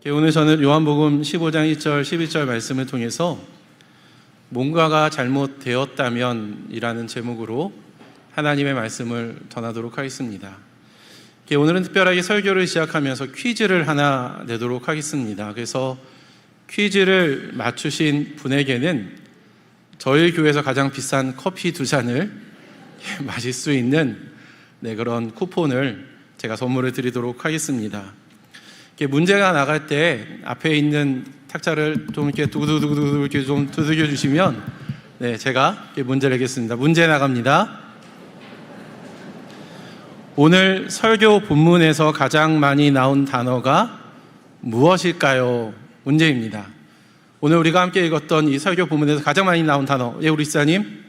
오늘 저는 요한복음 15장 1절 11절 말씀을 통해서 뭔가가 잘못되었다면 이라는 제목으로 하나님의 말씀을 전하도록 하겠습니다. 오늘은 특별하게 설교를 시작하면서 퀴즈를 하나 내도록 하겠습니다. 그래서 퀴즈를 맞추신 분에게는 저희 교회에서 가장 비싼 커피 2잔을 마실 수 있는 그런 쿠폰을 제가 선물을 드리도록 하겠습니다. 문제가 나갈 때 앞에 있는 탁자를 좀 이렇게 두두두두 이렇게 좀 두들겨 주시면 제가 문제를 내겠습니다. 문제 나갑니다. 오늘 설교 본문에서 가장 많이 나온 단어가 무엇일까요? 문제입니다. 오늘 우리가 함께 읽었던 이 설교 본문에서 가장 많이 나온 단어, 우리 지사님?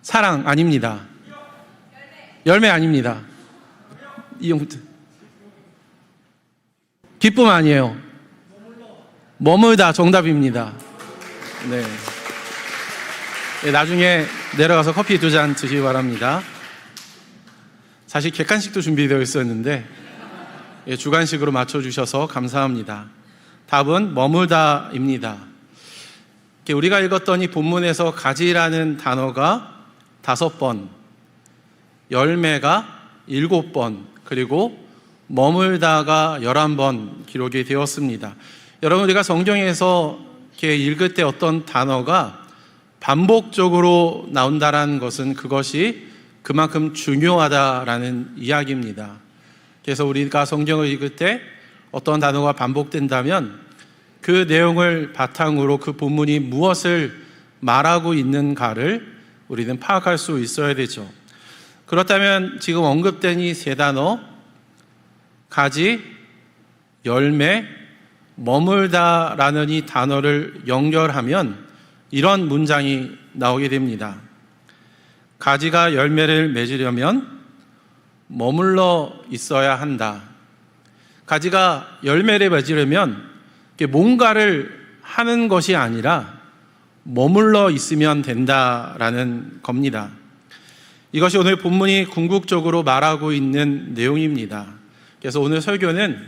사랑 아닙니다. 열매 아닙니다. 이용트. 기쁨 아니에요. 머물다 정답입니다. 나중에 내려가서 커피 2잔 드시기 바랍니다. 사실 객관식도 준비되어 있었는데 주관식으로 맞춰주셔서 감사합니다. 답은 머물다입니다. 우리가 읽었던 이 본문에서 가지라는 단어가 5번, 열매가 7번, 그리고 머물다가 11번 기록이 되었습니다. 여러분, 우리가 성경에서 이렇게 읽을 때 어떤 단어가 반복적으로 나온다는 것은 그것이 그만큼 중요하다라는 이야기입니다. 그래서 우리가 성경을 읽을 때 어떤 단어가 반복된다면 그 내용을 바탕으로 그 본문이 무엇을 말하고 있는가를 우리는 파악할 수 있어야 되죠. 그렇다면 지금 언급된 이 3단어, 가지, 열매, 머물다라는 이 단어를 연결하면 이런 문장이 나오게 됩니다. 가지가 열매를 맺으려면 머물러 있어야 한다. 가지가 열매를 맺으려면 뭔가를 하는 것이 아니라 머물러 있으면 된다라는 겁니다. 이것이 오늘 본문이 궁극적으로 말하고 있는 내용입니다. 그래서 오늘 설교는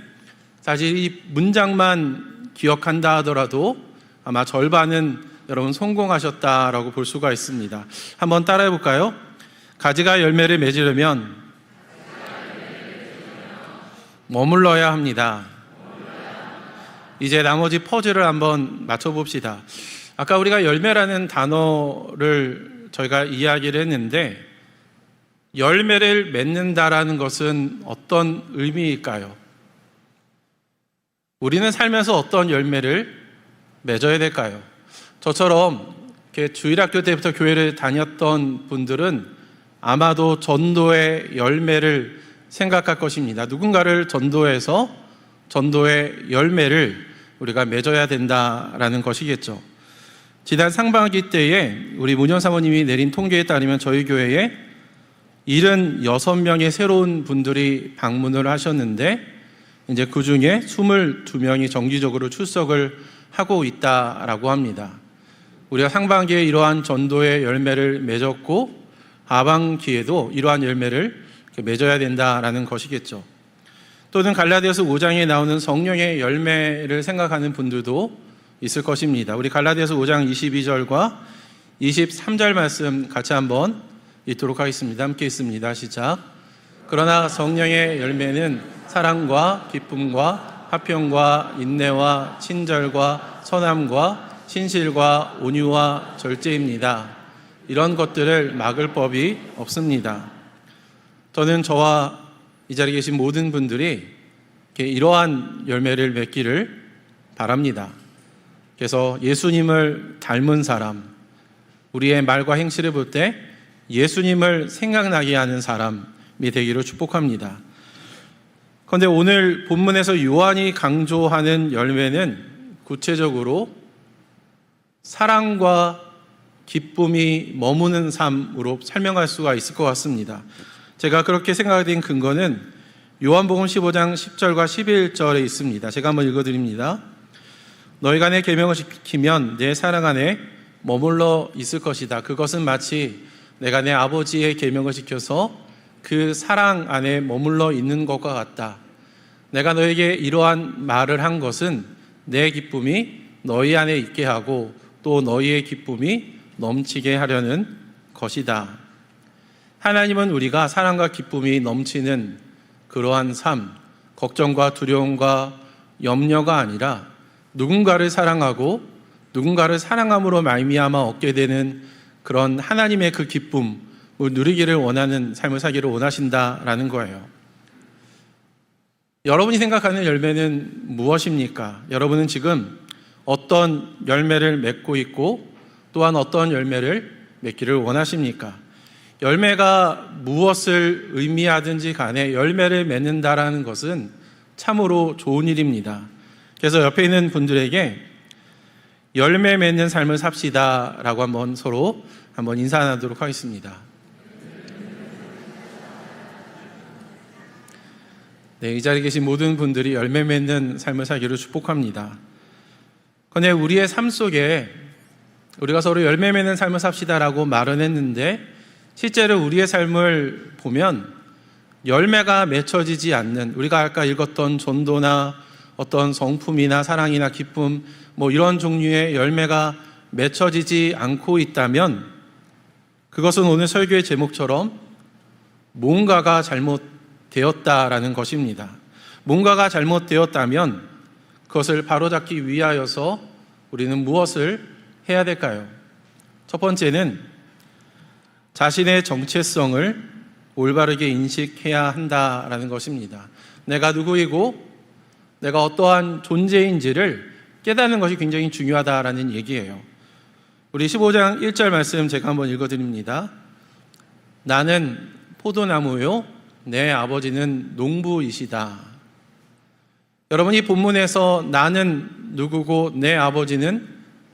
사실 이 문장만 기억한다 하더라도 아마 절반은 여러분 성공하셨다라고 볼 수가 있습니다. 한번 따라해 볼까요? 가지가 열매를 맺으려면 머물러야 합니다. 이제 나머지 퍼즐을 한번 맞춰봅시다. 아까 우리가 열매라는 단어를 저희가 이야기를 했는데 열매를 맺는다라는 것은 어떤 의미일까요? 우리는 살면서 어떤 열매를 맺어야 될까요? 저처럼 주일학교 때부터 교회를 다녔던 분들은 아마도 전도의 열매를 생각할 것입니다. 누군가를 전도해서 전도의 열매를 우리가 맺어야 된다라는 것이겠죠. 지난 상반기 때에 우리 문현 사모님이 내린 통계에 따르면 저희 교회에 76명의 새로운 분들이 방문을 하셨는데 이제 그 중에 22명이 정기적으로 출석을 하고 있다라고 합니다. 우리가 상반기에 이러한 전도의 열매를 맺었고 하반기에도 이러한 열매를 맺어야 된다라는 것이겠죠. 또는 갈라디아서 5장에 나오는 성령의 열매를 생각하는 분들도 있을 것입니다. 우리 갈라디아서 5장 22절과 23절 말씀 같이 한번 읽도록 하겠습니다. 함께 읽습니다. 시작. 그러나 성령의 열매는 사랑과 기쁨과 화평과 인내와 친절과 선함과 신실과 온유와 절제입니다. 이런 것들을 막을 법이 없습니다. 저는 저와 이 자리에 계신 모든 분들이 이러한 열매를 맺기를 바랍니다. 그래서 예수님을 닮은 사람, 우리의 말과 행실을 볼 때 예수님을 생각나게 하는 사람이 되기를 축복합니다. 그런데 오늘 본문에서 요한이 강조하는 열매는 구체적으로 사랑과 기쁨이 머무는 삶으로 설명할 수가 있을 것 같습니다. 제가 그렇게 생각된 근거는 요한복음 15장 10절과 11절에 있습니다. 제가 한번 읽어드립니다. 너희가 내 계명을 지키면 내 사랑 안에 머물러 있을 것이다. 그것은 마치 내가 내 아버지의 계명을 지켜서 그 사랑 안에 머물러 있는 것과 같다. 내가 너에게 이러한 말을 한 것은 내 기쁨이 너희 안에 있게 하고 또 너희의 기쁨이 넘치게 하려는 것이다. 하나님은 우리가 사랑과 기쁨이 넘치는 그러한 삶, 걱정과 두려움과 염려가 아니라 누군가를 사랑하고 누군가를 사랑함으로 말미암아 얻게 되는 그런 하나님의 그 기쁨을 누리기를 원하는 삶을 살기를 원하신다라는 거예요. 여러분이 생각하는 열매는 무엇입니까? 여러분은 지금 어떤 열매를 맺고 있고 또한 어떤 열매를 맺기를 원하십니까? 열매가 무엇을 의미하든지 간에 열매를 맺는다라는 것은 참으로 좋은 일입니다. 그래서 옆에 있는 분들에게 열매 맺는 삶을 삽시다 라고 서로 한번 인사 나누도록 하겠습니다. 네, 이 자리에 계신 모든 분들이 열매 맺는 삶을 살기를 축복합니다. 그런데 우리의 삶 속에 우리가 서로 열매 맺는 삶을 삽시다라고 말은 했는데 실제로 우리의 삶을 보면 열매가 맺혀지지 않는, 우리가 아까 읽었던 전도나 어떤 성품이나 사랑이나 기쁨 이런 종류의 열매가 맺혀지지 않고 있다면 그것은 오늘 설교의 제목처럼 뭔가가 잘못되었다라는 것입니다. 뭔가가 잘못되었다면 그것을 바로잡기 위하여서 우리는 무엇을 해야 될까요? 첫 번째는 자신의 정체성을 올바르게 인식해야 한다라는 것입니다. 내가 누구이고 내가 어떠한 존재인지를 깨닫는 것이 굉장히 중요하다라는 얘기예요. 우리 15장 1절 말씀 제가 한번 읽어드립니다. 나는 포도나무요 내 아버지는 농부이시다. 여러분, 이 본문에서 나는 누구고 내 아버지는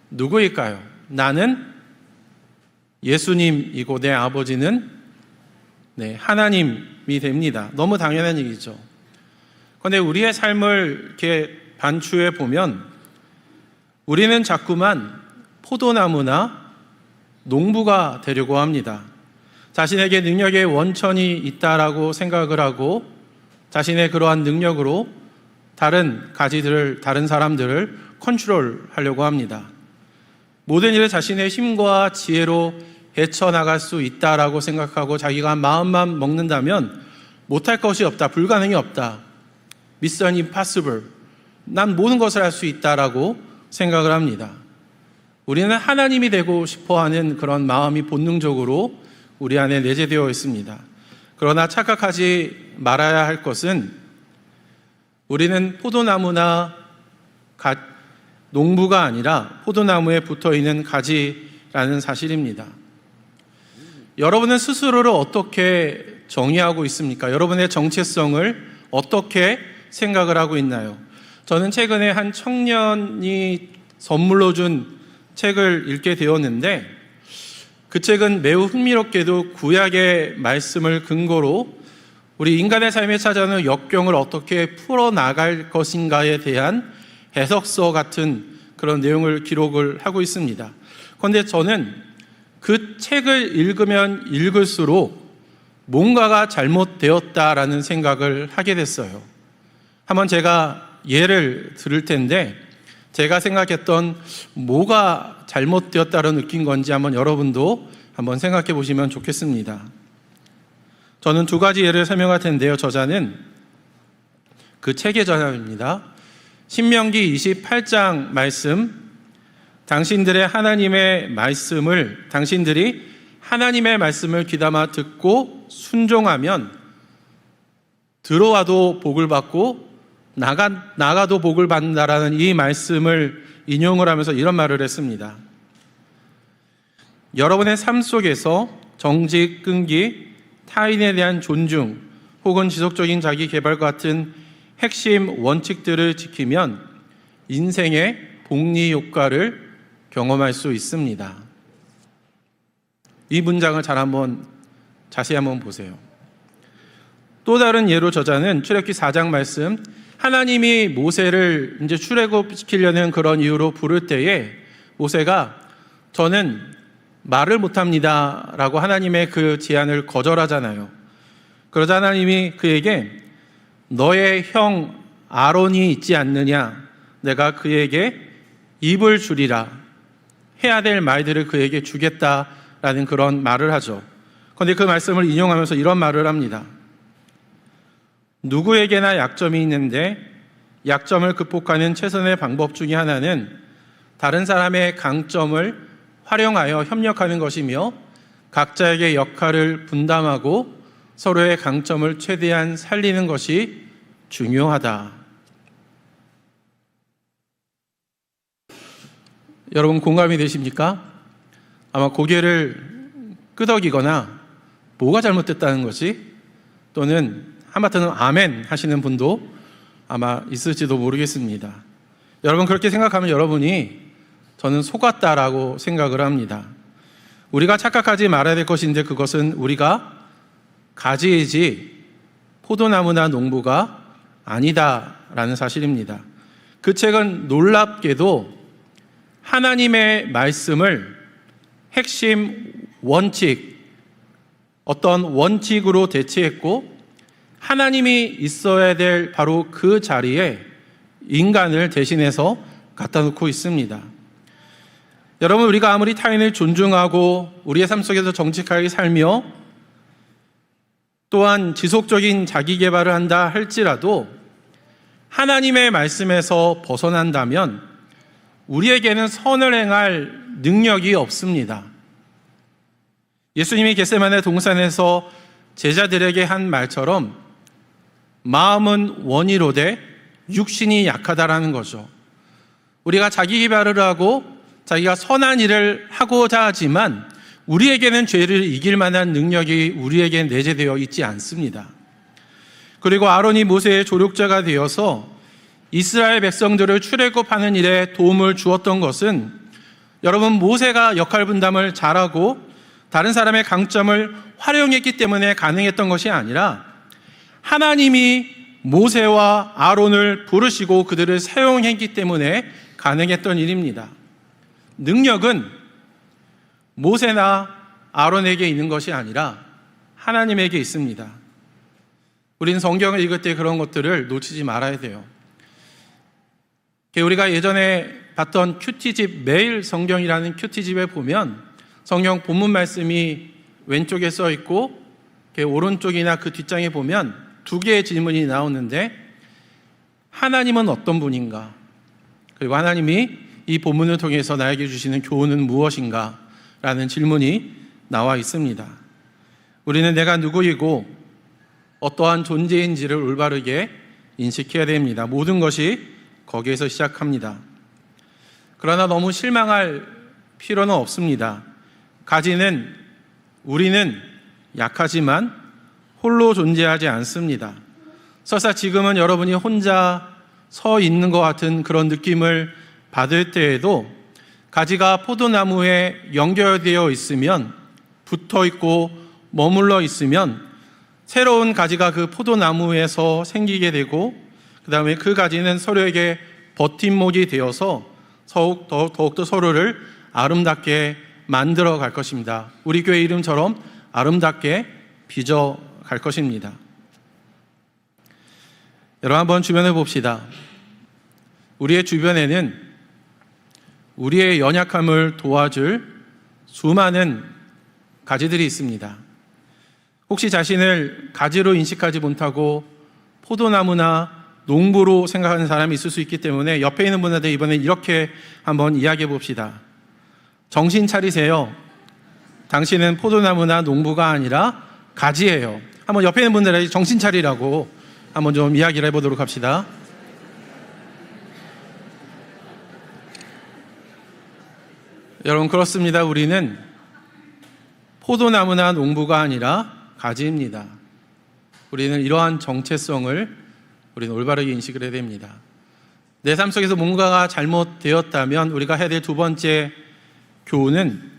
누구일까요? 나는 예수님이고 내 아버지는 하나님이 됩니다. 너무 당연한 얘기죠. 그런데 우리의 삶을 이렇게 반추해 보면 우리는 자꾸만 포도나무나 농부가 되려고 합니다. 자신에게 능력의 원천이 있다라고 생각을 하고 자신의 그러한 능력으로 다른 가지들을, 다른 사람들을 컨트롤하려고 합니다. 모든 일을 자신의 힘과 지혜로 헤쳐나갈 수 있다라고 생각하고 자기가 마음만 먹는다면 못할 것이 없다, 불가능이 없다, Mission Impossible, 난 모든 것을 할 수 있다라고 생각을 합니다. 우리는 하나님이 되고 싶어하는 그런 마음이 본능적으로 우리 안에 내재되어 있습니다. 그러나 착각하지 말아야 할 것은 우리는 포도나무나 농부가 아니라 포도나무에 붙어있는 가지라는 사실입니다. 여러분은 스스로를 어떻게 정의하고 있습니까? 여러분의 정체성을 어떻게 생각을 하고 있나요? 저는 최근에 한 청년이 선물로 준 책을 읽게 되었는데 그 책은 매우 흥미롭게도 구약의 말씀을 근거로 우리 인간의 삶에 찾아오는 역경을 어떻게 풀어나갈 것인가에 대한 해석서 같은 그런 내용을 기록을 하고 있습니다. 그런데 저는 그 책을 읽으면 읽을수록 뭔가가 잘못되었다라는 생각을 하게 됐어요. 한번 제가 예를 들을 텐데 제가 생각했던 뭐가 잘못되었다고 느낀 건지 한번 여러분도 한번 생각해 보시면 좋겠습니다. 저는 두 가지 예를 설명할 텐데요. 저자는 그 책의 저자입니다. 신명기 28장 말씀, 당신들이 하나님의 말씀을 귀담아 듣고 순종하면 들어와도 복을 받고 나가도 복을 받는다라는 이 말씀을 인용을 하면서 이런 말을 했습니다. 여러분의 삶 속에서 정직, 끈기, 타인에 대한 존중 혹은 지속적인 자기 개발 같은 핵심 원칙들을 지키면 인생의 복리 효과를 경험할 수 있습니다. 이 문장을 자세히 한번 보세요. 또 다른 예로 저자는 출애굽기 4장 말씀, 하나님이 모세를 이제 출애굽시키려는 그런 이유로 부를 때에 모세가 저는 말을 못합니다 라고 하나님의 그 제안을 거절하잖아요. 그러자 하나님이 그에게 너의 형 아론이 있지 않느냐, 내가 그에게 입을 주리라, 해야 될 말들을 그에게 주겠다라는 그런 말을 하죠. 그런데 그 말씀을 인용하면서 이런 말을 합니다. 누구에게나 약점이 있는데 약점을 극복하는 최선의 방법 중에 하나는 다른 사람의 강점을 활용하여 협력하는 것이며 각자에게 역할을 분담하고 서로의 강점을 최대한 살리는 것이 중요하다. 여러분 공감이 되십니까? 아마 고개를 끄덕이거나 뭐가 잘못됐다는 거지? 또는 하마터는 아멘 하시는 분도 아마 있을지도 모르겠습니다. 여러분 그렇게 생각하면 여러분이 저는 속았다라고 생각을 합니다. 우리가 착각하지 말아야 될 것인데 그것은 우리가 가지이지 포도나무나 농부가 아니다라는 사실입니다. 그 책은 놀랍게도 하나님의 말씀을 핵심 원칙, 어떤 원칙으로 대체했고 하나님이 있어야 될 바로 그 자리에 인간을 대신해서 갖다 놓고 있습니다. 여러분, 우리가 아무리 타인을 존중하고 우리의 삶 속에서 정직하게 살며 또한 지속적인 자기 개발을 한다 할지라도 하나님의 말씀에서 벗어난다면 우리에게는 선을 행할 능력이 없습니다. 예수님이 겟세마네 동산에서 제자들에게 한 말처럼 마음은 원이로되 육신이 약하다라는 거죠. 우리가 자기 개발을 하고 자기가 선한 일을 하고자 하지만 우리에게는 죄를 이길 만한 능력이 우리에게 내재되어 있지 않습니다. 그리고 아론이 모세의 조력자가 되어서 이스라엘 백성들을 출애굽하는 일에 도움을 주었던 것은 여러분 모세가 역할 분담을 잘하고 다른 사람의 강점을 활용했기 때문에 가능했던 것이 아니라 하나님이 모세와 아론을 부르시고 그들을 사용했기 때문에 가능했던 일입니다. 능력은 모세나 아론에게 있는 것이 아니라 하나님에게 있습니다. 우리는 성경을 읽을 때 그런 것들을 놓치지 말아야 돼요. 우리가 예전에 봤던 큐티집, 매일 성경이라는 큐티집에 보면 성경 본문 말씀이 왼쪽에 써 있고 오른쪽이나 그 뒷장에 보면 두 개의 질문이 나오는데 하나님은 어떤 분인가? 그리고 하나님이 이 본문을 통해서 나에게 주시는 교훈은 무엇인가? 라는 질문이 나와 있습니다. 우리는 내가 누구이고 어떠한 존재인지를 올바르게 인식해야 됩니다. 모든 것이 거기에서 시작합니다. 그러나 너무 실망할 필요는 없습니다. 우리는 약하지만 홀로 존재하지 않습니다. 설사 지금은 여러분이 혼자 서 있는 것 같은 그런 느낌을 받을 때에도 가지가 포도나무에 연결되어 있으면, 붙어 있고 머물러 있으면 새로운 가지가 그 포도나무에서 생기게 되고 그 다음에 그 가지는 서로에게 버팀목이 되어서 더욱더 서로를 아름답게 만들어 갈 것입니다. 우리 교회 이름처럼 아름답게 빚어 갈 것입니다. 여러분 한번 주변을 봅시다. 우리의 주변에는 우리의 연약함을 도와줄 수많은 가지들이 있습니다. 혹시 자신을 가지로 인식하지 못하고 포도나무나 농부로 생각하는 사람이 있을 수 있기 때문에 옆에 있는 분한테 이번에 이렇게 한번 이야기해 봅시다. 정신 차리세요. 당신은 포도나무나 농부가 아니라 가지예요. 한번 옆에 있는 분들에게 정신 차리라고 한번 좀 이야기를 해보도록 합시다. 여러분 그렇습니다. 우리는 포도나무나 농부가 아니라 가지입니다. 우리는 이러한 정체성을 우리는 올바르게 인식을 해야 됩니다. 내 삶 속에서 뭔가가 잘못되었다면 우리가 해야 될 두 번째 교훈은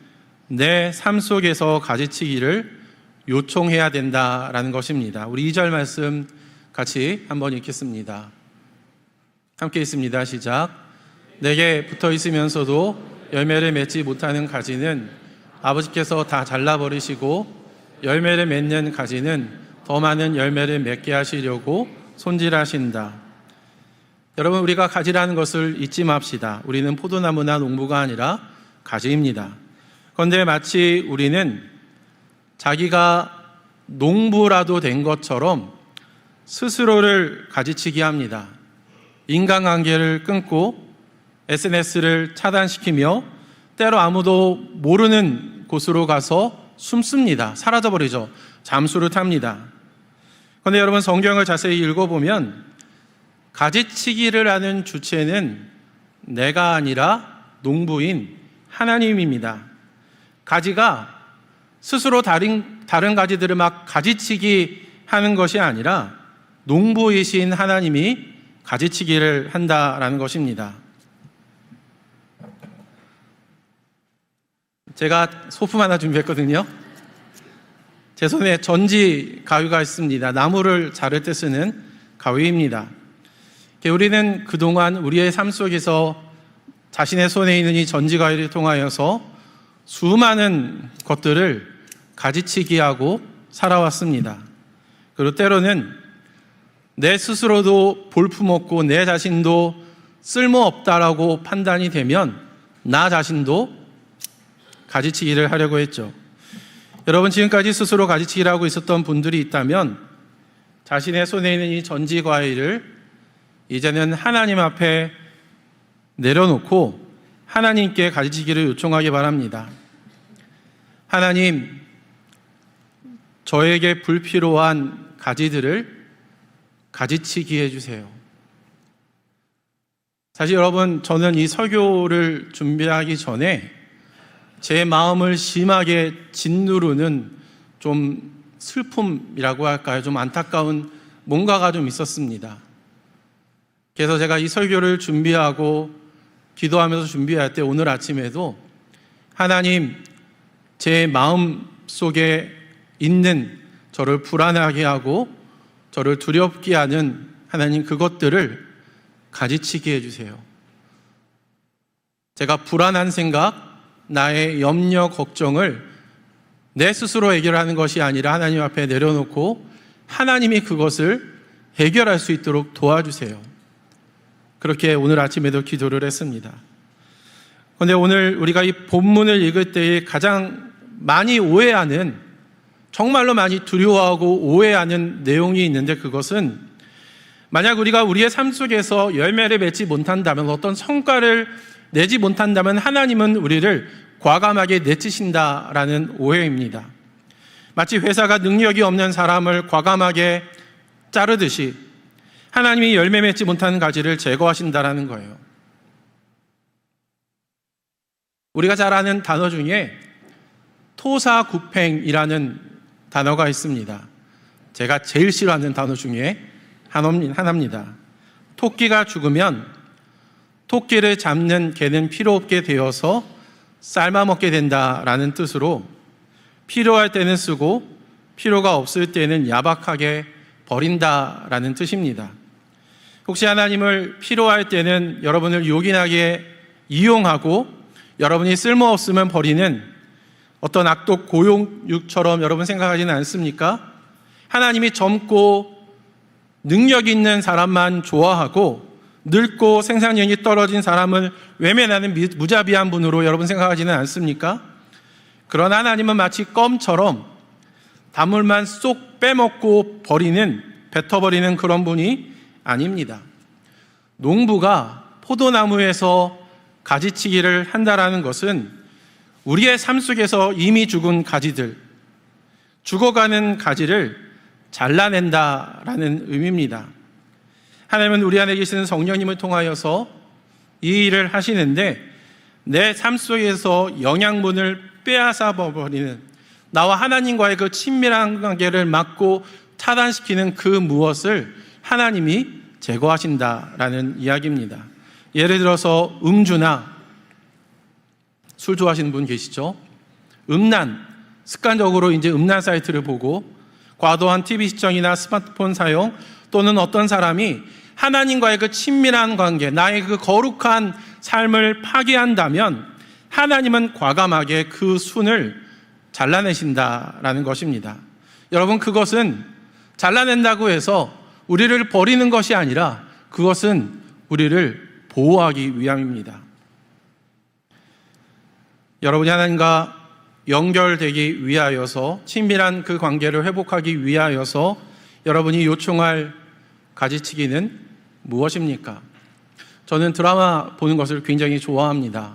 내 삶 속에서 가지치기를 요청해야 된다라는 것입니다. 우리 2절 말씀 같이 한번 읽겠습니다. 함께 읽습니다. 시작. 내게 붙어 있으면서도 열매를 맺지 못하는 가지는 아버지께서 다 잘라버리시고 열매를 맺는 가지는 더 많은 열매를 맺게 하시려고 손질하신다. 여러분, 우리가 가지라는 것을 잊지 맙시다. 우리는 포도나무나 농부가 아니라 가지입니다. 그런데 마치 우리는 자기가 농부라도 된 것처럼 스스로를 가지치기 합니다. 인간관계를 끊고 SNS를 차단시키며 때로 아무도 모르는 곳으로 가서 숨습니다. 사라져버리죠. 잠수를 탑니다. 그런데 여러분, 성경을 자세히 읽어보면 가지치기를 하는 주체는 내가 아니라 농부인 하나님입니다. 가지가 스스로 다른 가지들을 막 가지치기 하는 것이 아니라 농부이신 하나님이 가지치기를 한다라는 것입니다. 제가 소품 하나 준비했거든요. 제 손에 전지 가위가 있습니다. 나무를 자를 때 쓰는 가위입니다. 우리는 그동안 우리의 삶 속에서 자신의 손에 있는 이 전지 가위를 통하여서 수많은 것들을 가지치기하고 살아왔습니다. 그리고 때로는 내 스스로도 볼품없고 내 자신도 쓸모없다라고 판단이 되면 나 자신도 가지치기를 하려고 했죠. 여러분, 지금까지 스스로 가지치기를 하고 있었던 분들이 있다면 자신의 손에 있는 이 전지과일을 이제는 하나님 앞에 내려놓고 하나님께 가지치기를 요청하기 바랍니다. 하나님, 저에게 불필요한 가지들을 가지치기 해주세요. 사실 여러분, 저는 이 설교를 준비하기 전에 제 마음을 심하게 짓누르는 좀 슬픔이라고 할까요? 좀 안타까운 뭔가가 좀 있었습니다. 그래서 제가 이 설교를 준비하고 기도하면서 준비할 때 오늘 아침에도 하나님, 제 마음 속에 있는 저를 불안하게 하고 저를 두렵게 하는 하나님, 그것들을 가지치게 해주세요. 제가 불안한 생각, 나의 염려, 걱정을 내 스스로 해결하는 것이 아니라 하나님 앞에 내려놓고 하나님이 그것을 해결할 수 있도록 도와주세요. 그렇게 오늘 아침에도 기도를 했습니다. 그런데 오늘 우리가 이 본문을 읽을 때에 가장 많이 오해하는, 정말로 많이 두려워하고 오해하는 내용이 있는데, 그것은 만약 우리가 우리의 삶 속에서 열매를 맺지 못한다면, 어떤 성과를 내지 못한다면 하나님은 우리를 과감하게 내치신다라는 오해입니다. 마치 회사가 능력이 없는 사람을 과감하게 자르듯이 하나님이 열매 맺지 못하는 가지를 제거하신다라는 거예요. 우리가 잘 아는 단어 중에 토사구팽이라는 단어가 있습니다. 제가 제일 싫어하는 단어 중에 하나입니다. 토끼가 죽으면 토끼를 잡는 개는 필요 없게 되어서 삶아 먹게 된다라는 뜻으로 필요할 때는 쓰고 필요가 없을 때는 야박하게 버린다라는 뜻입니다. 혹시 하나님을 필요할 때는 여러분을 요긴하게 이용하고 여러분이 쓸모없으면 버리는 어떤 악독 고용육처럼 여러분 생각하지는 않습니까? 하나님이 젊고 능력 있는 사람만 좋아하고 늙고 생산력이 떨어진 사람을 외면하는 무자비한 분으로 여러분 생각하지는 않습니까? 그러나 하나님은 마치 껌처럼 단물만 쏙 빼먹고 뱉어버리는 그런 분이 아닙니다. 농부가 포도나무에서 가지치기를 한다라는 것은 우리의 삶 속에서 이미 죽은 가지들, 죽어가는 가지를 잘라낸다라는 의미입니다. 하나님은 우리 안에 계시는 성령님을 통하여서 이 일을 하시는데, 내 삶 속에서 영양분을 빼앗아 버리는, 나와 하나님과의 그 친밀한 관계를 막고 차단시키는 그 무엇을 하나님이 제거하신다라는 이야기입니다. 예를 들어서 음주나, 술 좋아하시는 분 계시죠? 음란, 습관적으로 이제 음란 사이트를 보고 과도한 TV 시청이나 스마트폰 사용, 또는 어떤 사람이 하나님과의 그 친밀한 관계, 나의 그 거룩한 삶을 파괴한다면 하나님은 과감하게 그 순을 잘라내신다라는 것입니다. 여러분, 그것은 잘라낸다고 해서 우리를 버리는 것이 아니라 그것은 우리를 보호하기 위함입니다. 여러분이 하나님과 연결되기 위하여서, 친밀한 그 관계를 회복하기 위하여서 여러분이 요청할 가지치기는 무엇입니까? 저는 드라마 보는 것을 굉장히 좋아합니다.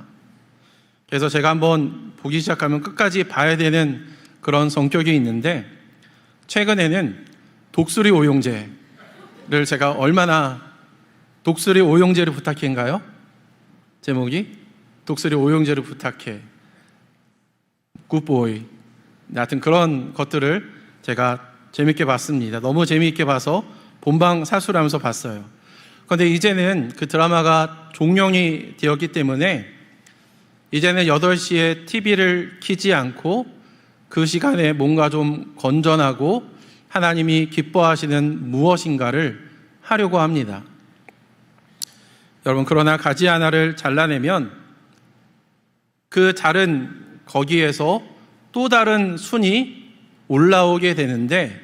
그래서 제가 한번 보기 시작하면 끝까지 봐야 되는 그런 성격이 있는데, 최근에는 독수리 오용제를 제가 독수리 오용제를 부탁해인가요? 제목이 독수리 오용제를 부탁해, 굿보이. 하여튼 그런 것들을 제가 재밌게 봤습니다. 너무 재미있게 봐서 본방사수하면서 봤어요. 그런데 이제는 그 드라마가 종영이 되었기 때문에 이제는 8시에 TV를 켜지 않고 그 시간에 뭔가 좀 건전하고 하나님이 기뻐하시는 무엇인가를 하려고 합니다. 여러분, 그러나 가지 하나를 잘라내면 그 자른 거기에서 또 다른 순이 올라오게 되는데,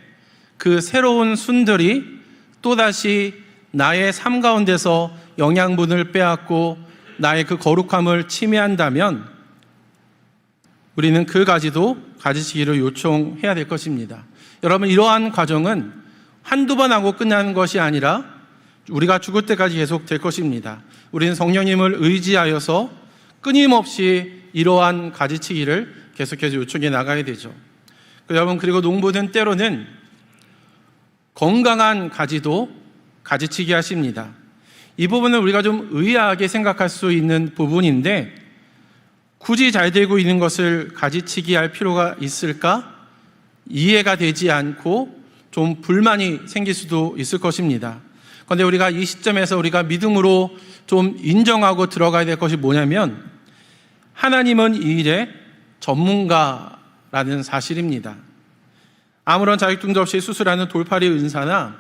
그 새로운 순들이 또다시 나의 삶 가운데서 영양분을 빼앗고 나의 그 거룩함을 침해한다면 우리는 그 가지도 가지치기를 요청해야 될 것입니다. 여러분, 이러한 과정은 한두 번 하고 끝나는 것이 아니라 우리가 죽을 때까지 계속 될 것입니다. 우리는 성령님을 의지하여서 끊임없이 이러한 가지치기를 계속해서 요청해 나가야 되죠. 여러분, 그리고 농부는 때로는 건강한 가지도 가지치기 하십니다. 이 부분은 우리가 좀 의아하게 생각할 수 있는 부분인데, 굳이 잘 되고 있는 것을 가지치기 할 필요가 있을까? 이해가 되지 않고 좀 불만이 생길 수도 있을 것입니다. 그런데 우리가 이 시점에서 우리가 믿음으로 좀 인정하고 들어가야 될 것이 뭐냐면, 하나님은 이 일의 전문가라는 사실입니다. 아무런 자격증도 없이 수술하는 돌팔이 의사나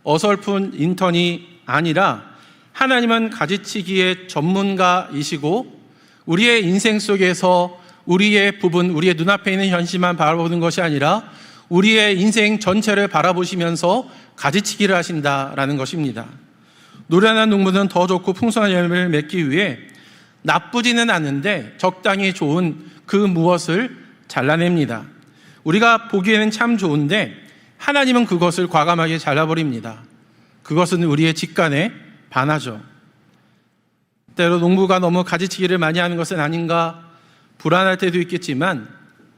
어설픈 인턴이 아니라 하나님은 가지치기의 전문가이시고, 우리의 인생 속에서 우리의 부분, 우리의 눈앞에 있는 현실만 바라보는 것이 아니라 우리의 인생 전체를 바라보시면서 가지치기를 하신다라는 것입니다. 노련한 농부는 더 좋고 풍성한 열매를 맺기 위해 나쁘지는 않은데 적당히 좋은 그 무엇을 잘라냅니다. 우리가 보기에는 참 좋은데 하나님은 그것을 과감하게 잘라버립니다. 그것은 우리의 직관에 반하죠. 때로 농부가 너무 가지치기를 많이 하는 것은 아닌가 불안할 때도 있겠지만,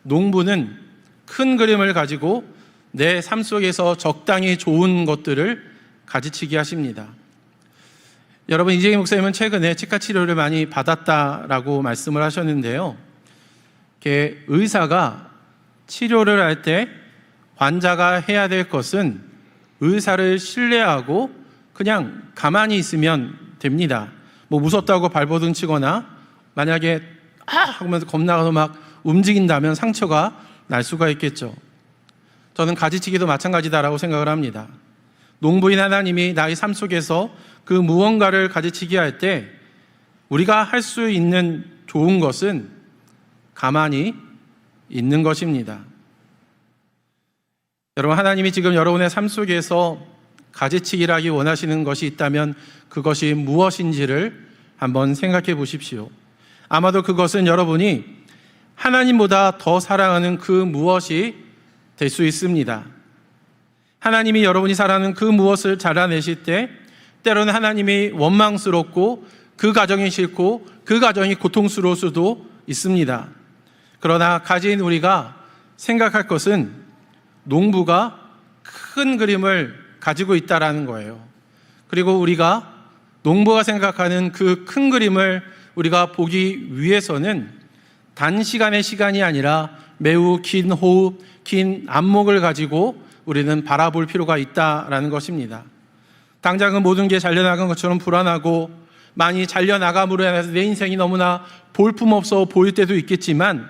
농부는 큰 그림을 가지고 내 삶 속에서 적당히 좋은 것들을 가지치기 하십니다. 여러분, 이재기 목사님은 최근에 치과 치료를 많이 받았다라고 말씀을 하셨는데요, 의사가 치료를 할 때 환자가 해야 될 것은 의사를 신뢰하고 그냥 가만히 있으면 됩니다. 뭐 무섭다고 발버둥 치거나 만약에 하면서 겁나서 막 움직인다면 상처가 날 수가 있겠죠. 저는 가지치기도 마찬가지다라고 생각을 합니다. 농부인 하나님이 나의 삶 속에서 그 무언가를 가지치기 할 때 우리가 할 수 있는 좋은 것은 가만히 있는 것입니다. 여러분, 하나님이 지금 여러분의 삶 속에서 가지치기를 하기 원하시는 것이 있다면 그것이 무엇인지를 한번 생각해 보십시오. 아마도 그것은 여러분이 하나님보다 더 사랑하는 그 무엇이 될 수 있습니다. 하나님이 여러분이 사랑하는 그 무엇을 잘라내실 때 때로는 하나님이 원망스럽고 그 가정이 싫고 그 가정이 고통스러울 수도 있습니다. 그러나 가진 우리가 생각할 것은 농부가 큰 그림을 가지고 있다라는 거예요. 그리고 우리가 농부가 생각하는 그 큰 그림을 우리가 보기 위해서는 단시간의 시간이 아니라 매우 긴 호흡, 긴 안목을 가지고 우리는 바라볼 필요가 있다라는 것입니다. 당장은 모든 게 잘려나간 것처럼 불안하고 많이 잘려나감으로 인해서 내 인생이 너무나 볼품없어 보일 때도 있겠지만,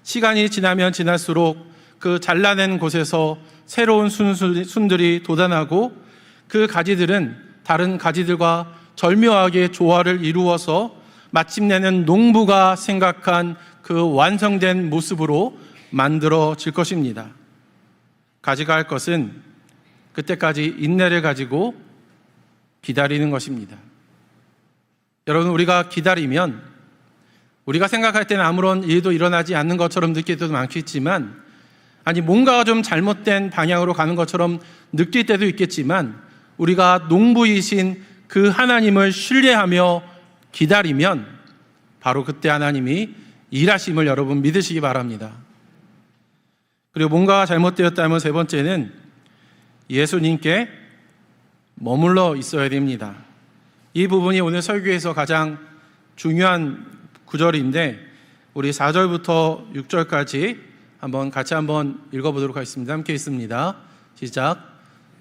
시간이 지나면 지날수록 그 잘라낸 곳에서 새로운 순들이 돋아나고 그 가지들은 다른 가지들과 절묘하게 조화를 이루어서 마침내는 농부가 생각한 그 완성된 모습으로 만들어질 것입니다. 가지가 할 것은 그때까지 인내를 가지고 기다리는 것입니다. 여러분, 우리가 기다리면 우리가 생각할 때는 아무런 일도 일어나지 않는 것처럼 느낄 때도 많겠지만, 아니 뭔가가 좀 잘못된 방향으로 가는 것처럼 느낄 때도 있겠지만, 우리가 농부이신 그 하나님을 신뢰하며 기다리면 바로 그때 하나님이 일하심을 여러분 믿으시기 바랍니다. 그리고 뭔가가 잘못되었다면 세 번째는 예수님께 머물러 있어야 됩니다. 이 부분이 오늘 설교에서 가장 중요한 구절인데, 우리 4절부터 6절까지 같이 한번 읽어보도록 하겠습니다. 함께 읽습니다. 시작.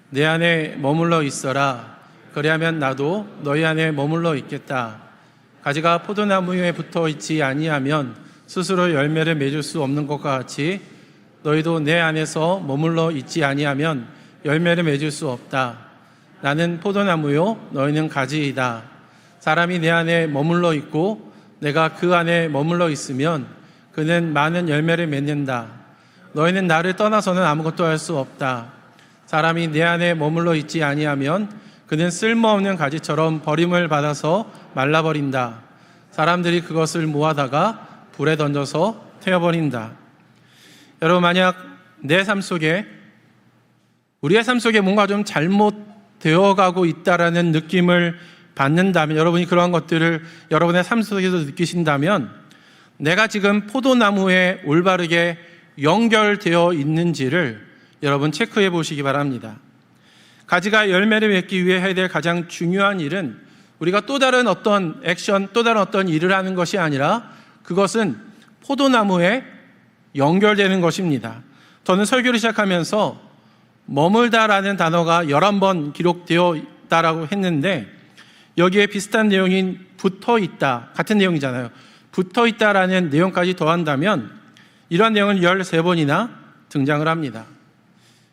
내 안에 머물러 있어라. 그리하면 나도 너희 안에 머물러 있겠다. 가지가 포도나무에 붙어 있지 아니하면 스스로 열매를 맺을 수 없는 것과 같이 너희도 내 안에서 머물러 있지 아니하면 열매를 맺을 수 없다. 나는 포도나무요 너희는 가지이다. 사람이 내 안에 머물러 있고 내가 그 안에 머물러 있으면 그는 많은 열매를 맺는다. 너희는 나를 떠나서는 아무것도 할 수 없다. 사람이 내 안에 머물러 있지 아니하면 그는 쓸모없는 가지처럼 버림을 받아서 말라버린다. 사람들이 그것을 모아다가 불에 던져서 태워버린다. 여러분, 만약 내 삶 속에, 우리의 삶 속에 뭔가 좀 잘못되어 가고 있다라는 느낌을 받는다면, 여러분이 그러한 것들을 여러분의 삶 속에서 느끼신다면, 내가 지금 포도나무에 올바르게 연결되어 있는지를 여러분 체크해 보시기 바랍니다. 가지가 열매를 맺기 위해 해야 될 가장 중요한 일은 우리가 또 다른 어떤 액션, 또 다른 어떤 일을 하는 것이 아니라 그것은 포도나무에 연결되는 것입니다. 저는 설교를 시작하면서 머물다라는 단어가 11번 기록되어 있다라고 했는데, 여기에 비슷한 내용인 붙어 있다, 같은 내용이잖아요. 붙어 있다라는 내용까지 더한다면 이러한 내용은 13번이나 등장을 합니다.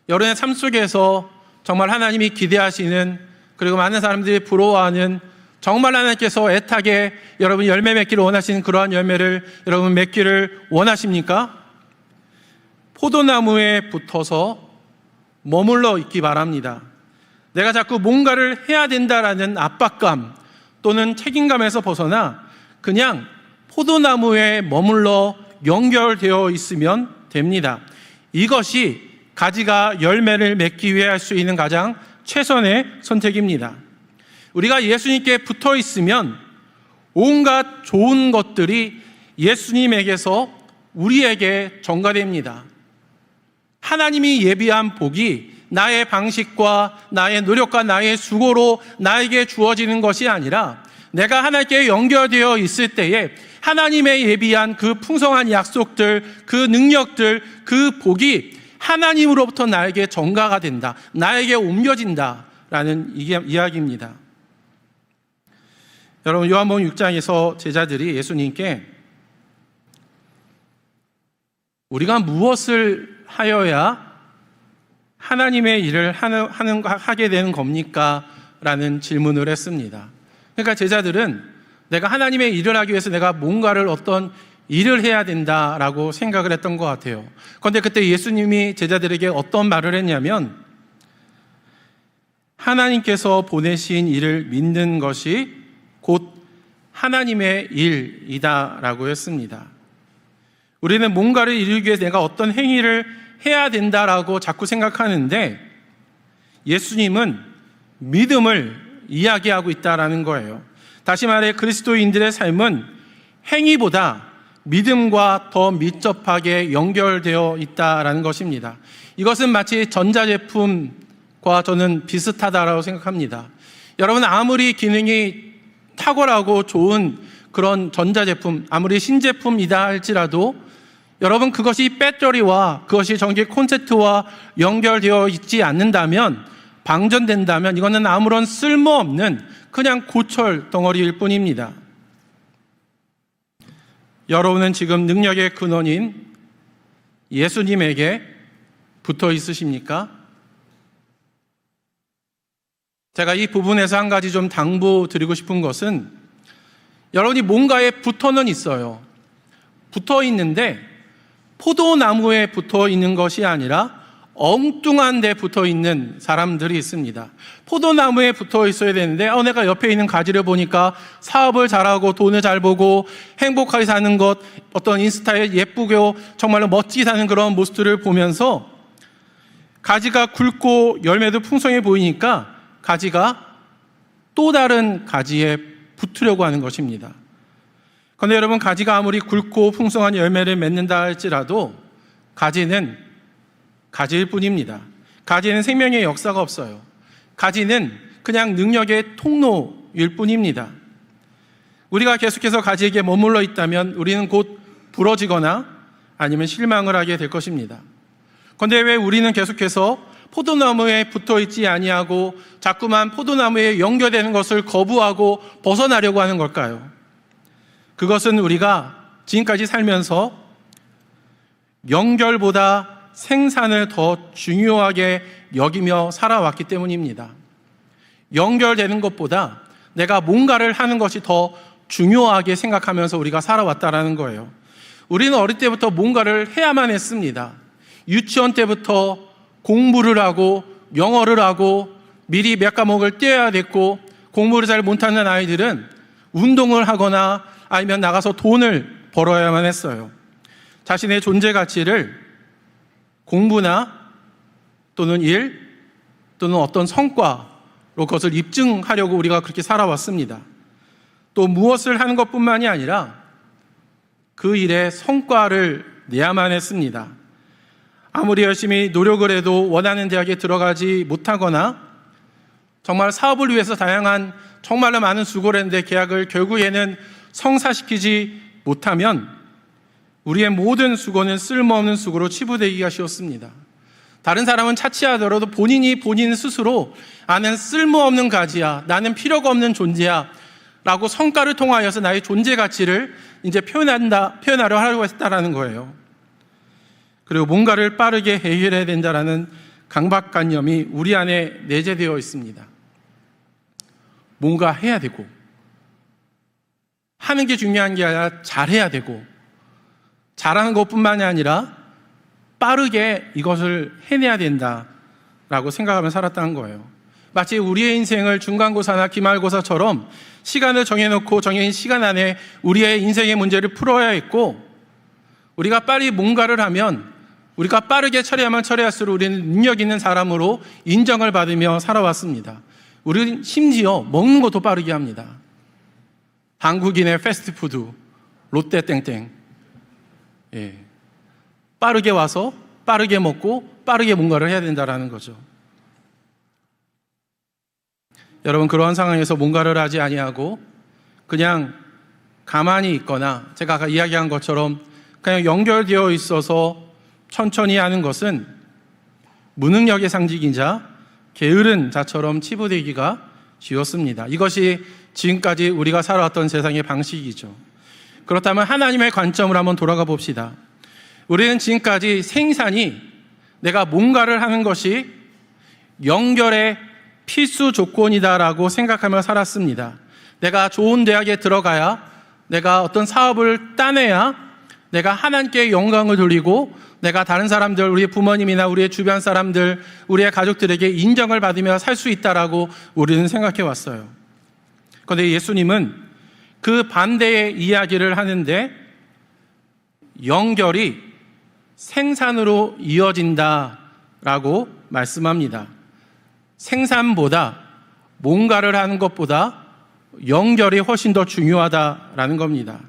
여러분의 삶 속에서 정말 하나님이 기대하시는, 그리고 많은 사람들이 부러워하는, 정말 하나님께서 애타게 여러분 열매 맺기를 원하시는 그러한 열매를 여러분 맺기를 원하십니까? 포도나무에 붙어서 머물러 있기 바랍니다. 내가 자꾸 뭔가를 해야 된다라는 압박감 또는 책임감에서 벗어나 그냥 포도나무에 머물러 연결되어 있으면 됩니다. 이것이 가지가 열매를 맺기 위해 할 수 있는 가장 최선의 선택입니다. 우리가 예수님께 붙어 있으면 온갖 좋은 것들이 예수님에게서 우리에게 전가됩니다. 하나님이 예비한 복이 나의 방식과 나의 노력과 나의 수고로 나에게 주어지는 것이 아니라, 내가 하나님께 연결되어 있을 때에 하나님의 예비한 그 풍성한 약속들, 그 능력들, 그 복이 하나님으로부터 나에게 전가가 된다, 나에게 옮겨진다라는 이야기입니다. 여러분, 요한복음 6장에서 제자들이 예수님께 우리가 무엇을 하여야 하나님의 일을 하게 되는 겁니까? 라는 질문을 했습니다. 그러니까 제자들은 내가 하나님의 일을 하기 위해서 내가 뭔가를 어떤 일을 해야 된다라고 생각을 했던 것 같아요. 그런데 그때 예수님이 제자들에게 어떤 말을 했냐면, 하나님께서 보내신 일을 믿는 것이 곧 하나님의 일이다라고 했습니다. 우리는 뭔가를 이루기 위해서 내가 어떤 행위를 해야 된다라고 자꾸 생각하는데, 예수님은 믿음을 이야기하고 있다라는 거예요. 다시 말해 그리스도인들의 삶은 행위보다 믿음과 더 밀접하게 연결되어 있다라는 것입니다. 이것은 마치 전자제품과 저는 비슷하다라고 생각합니다. 여러분, 아무리 기능이 탁월하고 좋은 그런 전자제품, 아무리 신제품이다 할지라도 여러분, 그것이 배터리와 그것이 전기 콘센트와 연결되어 있지 않는다면, 방전된다면 이거는 아무런 쓸모없는 그냥 고철 덩어리일 뿐입니다. 여러분은 지금 능력의 근원인 예수님에게 붙어 있으십니까? 제가 이 부분에서 한 가지 좀 당부드리고 싶은 것은, 여러분이 뭔가에 붙어는 있어요. 붙어 있는데 포도나무에 붙어 있는 것이 아니라 엉뚱한 데 붙어 있는 사람들이 있습니다. 포도나무에 붙어 있어야 되는데 내가 옆에 있는 가지를 보니까 사업을 잘하고 돈을 잘 보고 행복하게 사는 것, 어떤 인스타에 예쁘게 정말로 멋지게 사는 그런 모습들을 보면서 가지가 굵고 열매도 풍성해 보이니까 가지가 또 다른 가지에 붙으려고 하는 것입니다. 그런데 여러분, 가지가 아무리 굵고 풍성한 열매를 맺는다 할지라도 가지는 가지일 뿐입니다. 가지는 생명의 역사가 없어요. 가지는 그냥 능력의 통로일 뿐입니다. 우리가 계속해서 가지에게 머물러 있다면 우리는 곧 부러지거나 아니면 실망을 하게 될 것입니다. 그런데 왜 우리는 계속해서 포도나무에 붙어 있지 아니하고 자꾸만 포도나무에 연결되는 것을 거부하고 벗어나려고 하는 걸까요? 그것은 우리가 지금까지 살면서 연결보다 생산을 더 중요하게 여기며 살아왔기 때문입니다. 연결되는 것보다 내가 뭔가를 하는 것이 더 중요하게 생각하면서 우리가 살아왔다라는 거예요. 우리는 어릴 때부터 뭔가를 해야만 했습니다. 유치원 때부터 공부를 하고 영어를 하고 미리 몇 과목을 떼어야 됐고, 공부를 잘 못하는 아이들은 운동을 하거나 아니면 나가서 돈을 벌어야만 했어요. 자신의 존재 가치를 공부나 또는 일 또는 어떤 성과로 그것을 입증하려고 우리가 그렇게 살아왔습니다. 또 무엇을 하는 것뿐만이 아니라 그 일의 성과를 내야만 했습니다. 아무리 열심히 노력을 해도 원하는 대학에 들어가지 못하거나 정말 사업을 위해서 다양한 정말로 많은 수고를 했는데 계약을 결국에는 성사시키지 못하면 우리의 모든 수고는 쓸모없는 수고로 치부되기가 쉬웠습니다. 다른 사람은 차치하더라도 본인 스스로 나는 쓸모없는 가지야, 나는 필요가 없는 존재야 라고 성과를 통하여서 나의 존재 가치를 이제 표현하려 하려고 했다라는 거예요. 그리고 뭔가를 빠르게 해결해야 된다라는 강박관념이 우리 안에 내재되어 있습니다. 뭔가 해야 되고, 하는 게 중요한 게 아니라 잘해야 되고, 잘하는 것뿐만이 아니라 빠르게 이것을 해내야 된다라고 생각하며 살았다는 거예요. 마치 우리의 인생을 중간고사나 기말고사처럼 시간을 정해놓고 정해진 시간 안에 우리의 인생의 문제를 풀어야 했고, 우리가 빨리 뭔가를 하면 우리가 빠르게 처리하면 처리할수록 우리는 능력 있는 사람으로 인정을 받으며 살아왔습니다. 우리는 심지어 먹는 것도 빠르게 합니다. 한국인의 패스트푸드, 롯데 땡땡. 빠르게 와서 빠르게 먹고 빠르게 뭔가를 해야 된다는 거죠. 여러분, 그러한 상황에서 뭔가를 하지 아니하고 그냥 가만히 있거나 제가 아까 이야기한 것처럼 그냥 연결되어 있어서 천천히 하는 것은 무능력의 상징이자 게으른 자처럼 치부되기가 쉬웠습니다. 이것이 지금까지 우리가 살아왔던 세상의 방식이죠. 그렇다면 하나님의 관점으로 한번 돌아가 봅시다. 우리는 지금까지 생산이 내가 뭔가를 하는 것이 연결의 필수 조건이다라고 생각하며 살았습니다. 내가 좋은 대학에 들어가야, 내가 어떤 사업을 따내야 내가 하나님께 영광을 돌리고 내가 다른 사람들, 우리의 부모님이나 우리의 주변 사람들, 우리의 가족들에게 인정을 받으며 살 수 있다라고 우리는 생각해 왔어요. 그런데 예수님은 그 반대의 이야기를 하는데 연결이 생산으로 이어진다라고 말씀합니다. 생산보다, 뭔가를 하는 것보다 연결이 훨씬 더 중요하다라는 겁니다.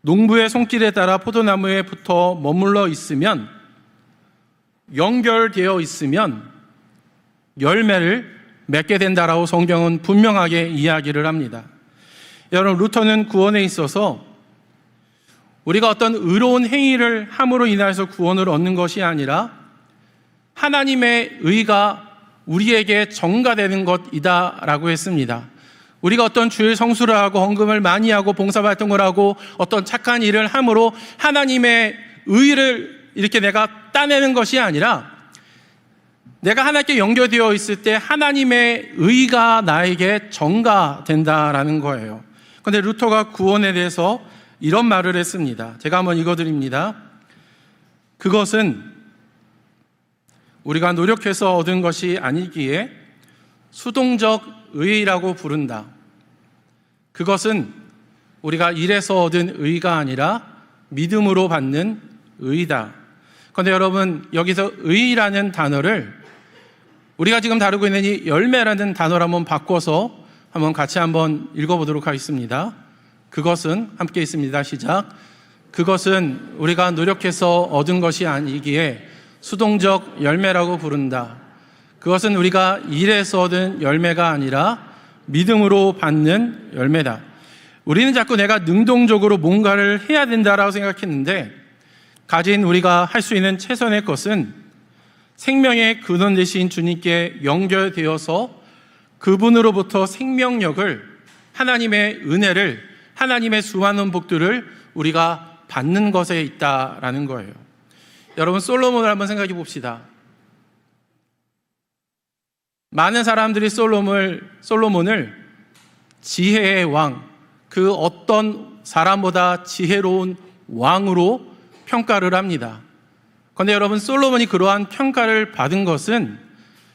농부의 손길에 따라 포도나무에 붙어 머물러 있으면, 연결되어 있으면 열매를 맺게 된다라고 성경은 분명하게 이야기를 합니다. 여러분, 루터는 구원에 있어서 우리가 어떤 의로운 행위를 함으로 인해서 구원을 얻는 것이 아니라 하나님의 의가 우리에게 전가되는 것이다라고 했습니다. 우리가 어떤 주일 성수를 하고 헌금을 많이 하고 봉사활동을 하고 어떤 착한 일을 함으로 하나님의 의를 이렇게 내가 따내는 것이 아니라 내가 하나님께 연결되어 있을 때 하나님의 의가 나에게 전가된다라는 거예요. 그런데 루터가 구원에 대해서 이런 말을 했습니다. 제가 한번 읽어드립니다. 그것은 우리가 노력해서 얻은 것이 아니기에 수동적 의의라고 부른다. 그것은 우리가 일해서 얻은 의의가 아니라 믿음으로 받는 의의다. 그런데 여러분, 여기서 의의라는 단어를 우리가 지금 다루고 있는 이 열매라는 단어를 한번 바꿔서 같이 한번 읽어보도록 하겠습니다. 그것은, 함께 있습니다. 시작. 그것은 우리가 노력해서 얻은 것이 아니기에 수동적 열매라고 부른다. 그것은 우리가 일해서 얻은 열매가 아니라 믿음으로 받는 열매다. 우리는 자꾸 내가 능동적으로 뭔가를 해야 된다라고 생각했는데, 가진 우리가 할 수 있는 최선의 것은 생명의 근원 되신 주님께 연결되어서 그분으로부터 생명력을, 하나님의 은혜를, 하나님의 수많은 복들을 우리가 받는 것에 있다라는 거예요. 여러분, 솔로몬을 한번 생각해 봅시다. 많은 사람들이 솔로몬을 지혜의 왕, 그 어떤 사람보다 지혜로운 왕으로 평가를 합니다. 그런데 여러분, 솔로몬이 그러한 평가를 받은 것은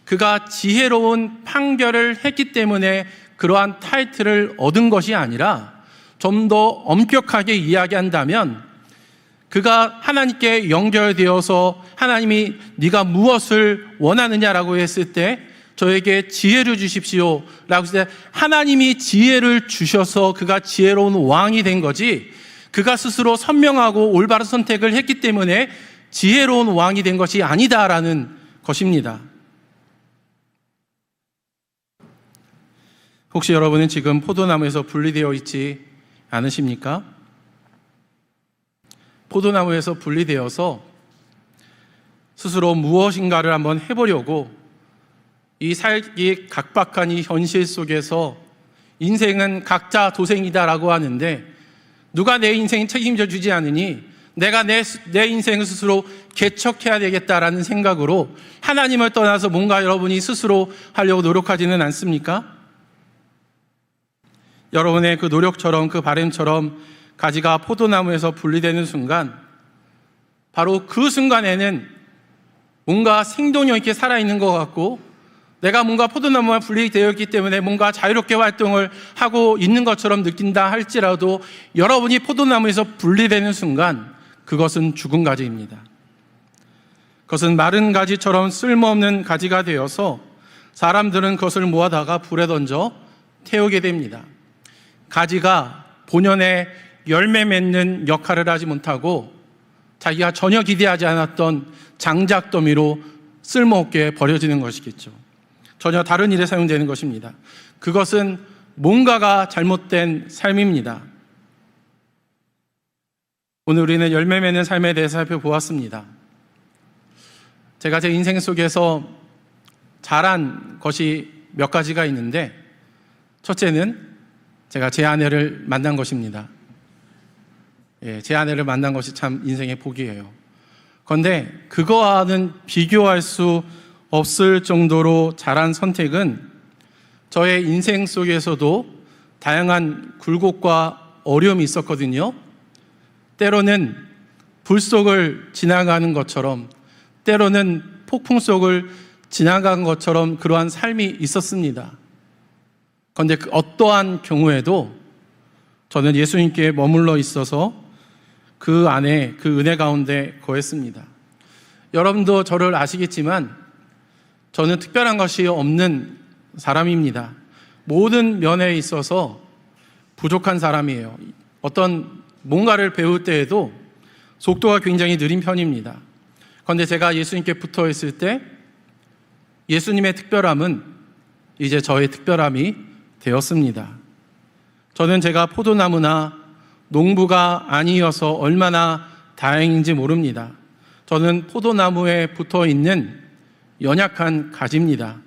그가 지혜로운 판결을 했기 때문에 그러한 타이틀을 얻은 것이 아니라, 좀 더 엄격하게 이야기한다면 그가 하나님께 연결되어서 하나님이 네가 무엇을 원하느냐라고 했을 때 저에게 지혜를 주십시오 라고 했을 때 하나님이 지혜를 주셔서 그가 지혜로운 왕이 된 거지, 그가 스스로 선명하고 올바른 선택을 했기 때문에 지혜로운 왕이 된 것이 아니다라는 것입니다. 혹시 여러분은 지금 포도나무에서 분리되어 있지 않으십니까? 포도나무에서 분리되어서 스스로 무엇인가를 한번 해보려고 이 살기 각박한 이 현실 속에서 인생은 각자 도생이다라고 하는데, 누가 내 인생 책임져 주지 않으니 내가 내 인생을 스스로 개척해야 되겠다라는 생각으로 하나님을 떠나서 뭔가 여러분이 스스로 하려고 노력하지는 않습니까? 여러분의 그 노력처럼, 그 바램처럼 가지가 포도나무에서 분리되는 순간, 바로 그 순간에는 뭔가 생동력 있게 살아있는 것 같고, 내가 뭔가 포도나무와 분리되어 있기 때문에 뭔가 자유롭게 활동을 하고 있는 것처럼 느낀다 할지라도, 여러분이 포도나무에서 분리되는 순간 그것은 죽은 가지입니다. 그것은 마른 가지처럼 쓸모없는 가지가 되어서 사람들은 그것을 모아다가 불에 던져 태우게 됩니다. 가지가 본연의 열매 맺는 역할을 하지 못하고 자기가 전혀 기대하지 않았던 장작더미로 쓸모없게 버려지는 것이겠죠. 전혀 다른 일에 사용되는 것입니다. 그것은 뭔가가 잘못된 삶입니다. 오늘 우리는 열매 맺는 삶에 대해서 살펴보았습니다. 제가 제 인생 속에서 잘한 것이 몇 가지가 있는데, 첫째는 제가 제 아내를 만난 것입니다. 제 아내를 만난 것이 참 인생의 복이에요. 그런데 그거와는 비교할 수 없을 정도로 잘한 선택은 저의 인생 속에서도 다양한 굴곡과 어려움이 있었거든요. 때로는 불 속을 지나가는 것처럼, 때로는 폭풍 속을 지나간 것처럼 그러한 삶이 있었습니다. 그런데 그 어떠한 경우에도 저는 예수님께 머물러 있어서 그 안에, 그 은혜 가운데 거했습니다. 여러분도 저를 아시겠지만 저는 특별한 것이 없는 사람입니다. 모든 면에 있어서 부족한 사람이에요. 어떤 뭔가를 배울 때에도 속도가 굉장히 느린 편입니다. 그런데 제가 예수님께 붙어 있을 때 예수님의 특별함은 이제 저의 특별함이 되었습니다. 저는 제가 포도나무나 농부가 아니어서 얼마나 다행인지 모릅니다. 저는 포도나무에 붙어 있는 연약한 가지입니다.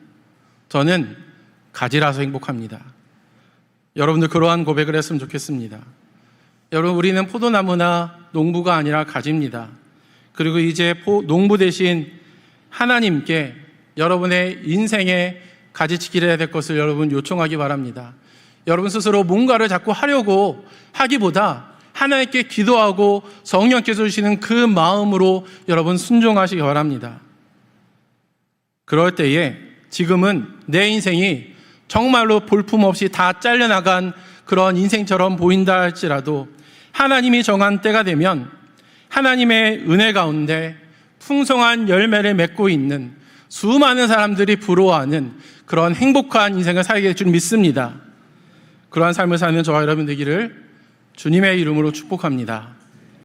저는 가지라서 행복합니다. 여러분들 그러한 고백을 했으면 좋겠습니다. 여러분, 우리는 포도나무나 농부가 아니라 가지입니다. 그리고 이제 농부 대신 하나님께 여러분의 인생에 가지치기를 해야 될 것을 여러분 요청하기 바랍니다. 여러분 스스로 뭔가를 자꾸 하려고 하기보다 하나님께 기도하고 성령께서 주시는 그 마음으로 여러분 순종하시기 바랍니다. 그럴 때에 지금은 내 인생이 정말로 볼품없이 다 잘려나간 그런 인생처럼 보인다 할지라도 하나님이 정한 때가 되면 하나님의 은혜 가운데 풍성한 열매를 맺고 있는 수많은 사람들이 부러워하는 그런 행복한 인생을 살게 될 줄 믿습니다. 그러한 삶을 사는 저와 여러분 되기를 주님의 이름으로 축복합니다.